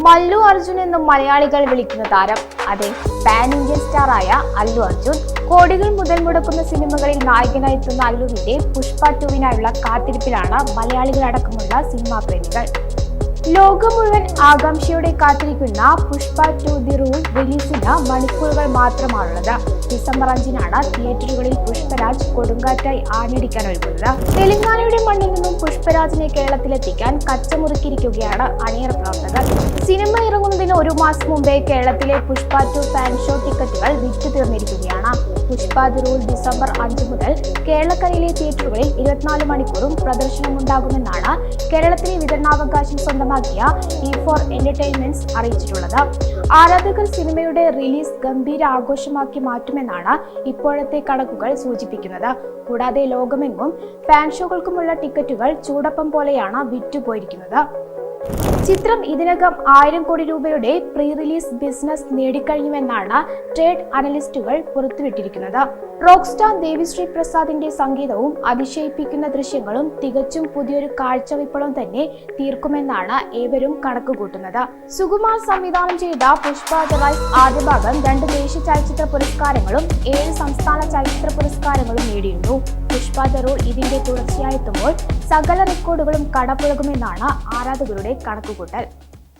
മല്ലു അർജുൻ എന്നും മലയാളികൾ വിളിക്കുന്ന താരം. അതെ, പാൻ ഇന്ത്യൻ സ്റ്റാർ ആയ അല്ലു അർജുൻ. കോടികൾ മുതൽ മുടക്കുന്ന സിനിമകളിൽ നായകനായെത്തുന്ന അല്ലുവിന്റെ പുഷ്പ 2വിനായുള്ള കാത്തിരിപ്പിലാണ് മലയാളികളടക്കമുള്ള സിനിമാ പ്രേമികൾ. ലോകം മുഴുവൻ ആകാംക്ഷയോടെ കാത്തിരിക്കുന്ന പുഷ്പ 2 ദി റൂൾ റിലീസിന് മണിക്കൂറുകൾ മാത്രമാണുള്ളത്. ഡിസംബർ 5-നാണ് തിയേറ്ററുകളിൽ പുഷ്പരാജ് കൊടുങ്കാറ്റായി ആഞ്ഞടിക്കാൻ ഒരുങ്ങുന്നത്. തെലങ്കാനയുടെ മണ്ണിൽ നിന്നും പുഷ്പരാജിനെ കേരളത്തിലെത്തിക്കാൻ കച്ചമുറുക്കിയിരിക്കുകയാണ് അണിയറ പ്രവർത്തകർ. സിനിമ ഇറങ്ങുന്നതിന് 1 മാസം മുമ്പേ കേരളത്തിലെ പുഷ്പ 2 ഫാൻ ഷോ ടിക്കറ്റുകൾ വിറ്റു തീർന്നിരിക്കുകയാണ്. പുഷ്പ ദി റൂൾ ഡിസംബർ 5 മുതൽ കേരളക്കരയിലെ തിയേറ്ററുകളിൽ 24 മണിക്കൂറും പ്രദർശനമുണ്ടാകുമെന്നാണ് കേരളത്തിലെ വിതരണാവകാശം സ്വന്തമാക്കിയ E4 എന്റർടൈൻമെന്റ്സ് അറിയിച്ചിട്ടുള്ളത്. ആരാധകർ സിനിമയുടെ റിലീസ് ഗംഭീര ആഘോഷമാക്കി മാറ്റുമെന്നാണ് ഇപ്പോഴത്തെ കണക്കുകൾ സൂചിപ്പിക്കുന്നത്. കൂടാതെ ലോകമെങ്ങും ഫാൻ ഷോകൾക്കുമുള്ള ടിക്കറ്റുകൾ ചൂടപ്പം പോലെയാണ് വിറ്റുപോയിരിക്കുന്നത്. ചിത്രം ഇതിനകം 1000 കോടി രൂപയുടെ പ്രീ റിലീസ് ബിസിനസ് നേടിക്കഴിഞ്ഞുവെന്നാണ് ട്രേഡ് അനലിസ്റ്റുകൾ പുറത്തുവിട്ടിരിക്കുന്നത്. റോക്ക് സ്റ്റാർ ദേവിശ്രീ പ്രസാദിന്റെ സംഗീതവും അതിശയിപ്പിക്കുന്ന ദൃശ്യങ്ങളും തികച്ചും പുതിയൊരു കാഴ്ചവെപ്പളം തന്നെ തീർക്കുമെന്നാണ് ഏവരും കണക്കുകൂട്ടുന്നത്. സുകുമാർ സംവിധാനം ചെയ്ത പുഷ്പ ദ റൈസ് ആദ്യ ഭാഗം 2 ദേശീയ ചലച്ചിത്ര പുരസ്കാരങ്ങളും 7 സംസ്ഥാന ചലച്ചിത്ര പുരസ്കാരങ്ങളും നേടിയിരുന്നു. പുഷ്പ ദ റൂൾ ഇതിന്റെ തുടർച്ചയായെത്തുമ്പോൾ സകല റെക്കോർഡുകളും കടപുഴകുമെന്നാണ് ആരാധകരുടെ കണക്കുകൂട്ടൽ.